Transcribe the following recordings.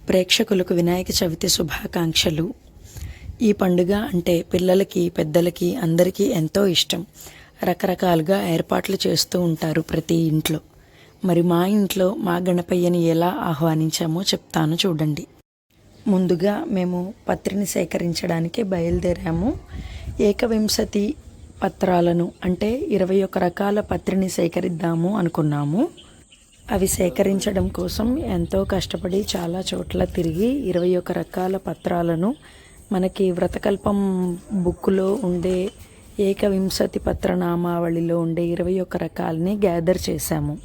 ప్రేక్షకులకు వినాయక చవితి శుభాకాంక్షలు. ఈ పండుగ అంటే పిల్లలకి పెద్దలకి అందరికీ ఎంతో ఇష్టం. రకరకాలుగా ఏర్పాట్లు చేస్తూ ఉంటారు ప్రతి ఇంట్లో. మరి మా ఇంట్లో మా గణపయ్యని ఎలా ఆహ్వానించామో చెప్తాను చూడండి. ముందుగా మేము పత్రిని సేకరించడానికి బయలుదేరాము. ఏకవింశతి పత్రాలను అంటే 21 రకాల పత్రిని సేకరిద్దాము అనుకున్నాము. అవి సేకరించడం కోసం ఎంతో కష్టపడి చాలా చోట్ల తిరిగి 21 రకాల పత్రాలను మనకి వ్రతకల్పం బుక్కులో ఉండే ఏకవింశతి పత్రనామావళిలో ఉండే 21 రకాలని గ్యాదర్ చేశాము.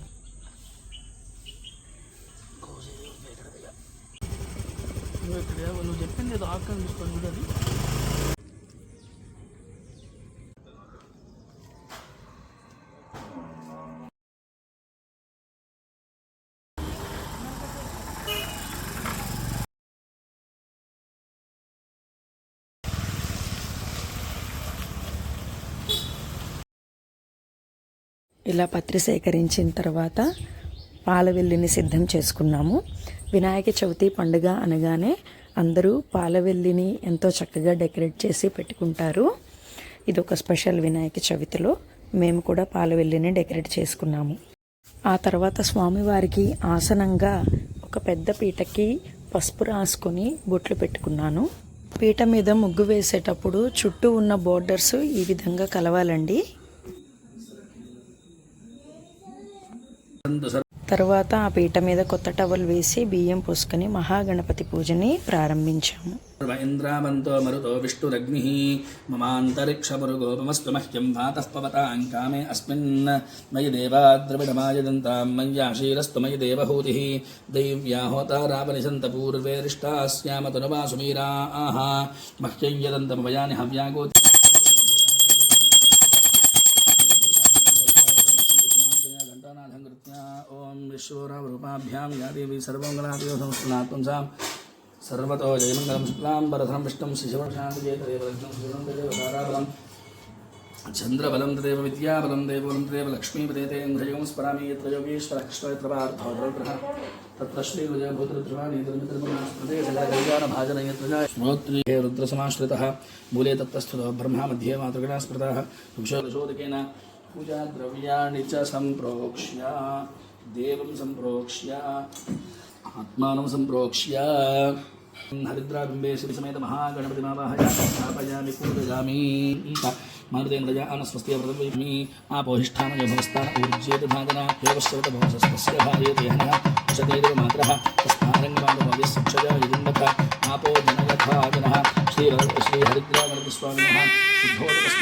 ఇలా పత్రి సేకరించిన తర్వాత పాలవెల్లిని సిద్ధం చేసుకున్నాము. వినాయక చవితి పండుగ అనగానే అందరూ పాలవెల్లిని ఎంతో చక్కగా డెకరేట్ చేసి పెట్టుకుంటారు. ఇది ఒక స్పెషల్ వినాయక చవితిలో మేము కూడా పాలవెల్లిని డెకరేట్ చేసుకున్నాము. ఆ తర్వాత స్వామివారికి ఆసనంగా ఒక పెద్ద పీటకి పసుపు రాసుకొని బొట్లు పెట్టుకున్నాను. పీట మీద ముగ్గు వేసేటప్పుడు చుట్టూ ఉన్న బోర్డర్స్ ఈ విధంగా కలవాలండి. తర్వాత ఆ పీట మీద కొత్త టవల్ వేసి బియ్యం పోసుకొని మహాగణపతి పూజని ప్రారంభించాము. ఇంద్రామంతో మరుతో విష్ణురగ్ని మమాంతరిక్షమురుగోపమస్తు మహ్యం భాతః పవతాం కామే అస్మిన్ మయి దేవా ద్రవిడమాయదంతాం మయ్యాశీరస్తు మయి దేవహూతిః దైవ్యా హోతారాపనిషంత పూర్వేరిష్టాస్యామ తనువాసుమీరాః మహ్యం యదంతమవయాని హవ్యాగో విశ్వరూపాభ్యాం యా దేవీ సర్వమంగళాదివ సంస్కృతాత్మసాం సర్వతో జయమంగళం శుక్లాం వరధరం విష్ణుం శిశువర్షాంతదేవ చంద్రబలం తదేవ విద్యాబలం దేవబలం తదేవ లక్ష్మీపదేతేంద్రయోగం స్మరామి యత్ర యోగేశ్వరः కృష్ణయత్ర పార్థోద్రః తత్ర శ్రీరుద్రభూతరుద్రవాణీధర్మిధర్మనాస్పదే రుద్రసమాశ్రితः మూలే తత్స్థితో బ్రహ్మ మధ్యే మాతృగణా స్మృతः కుక్షోదశోదకేన పూజాద్రవ్యాణి చ సంప్రోక్ష్య దేవం సంప్రోక్ష్య ఆత్మానం సంప్రోక్ష్య హరిద్రాబింబే శ్రీ సమేత మహాగణపతి మావాహయామి పూజయామి మారుతేంద్రజా అనస్వస్తి వ్రతమి ఆపోహిష్టానయ భవస్థాన ఊర్జేత ధాతన దేవశ్రవత భవసస్య భార్యేతయన ఉషతేదేవ మాత్రః తస్మారంగమానమోది శిక్షయా యుంబత ఆపో జనయథా జనః శ్రీ హరిద్రాగణపతి స్వామినః సిద్ధోదక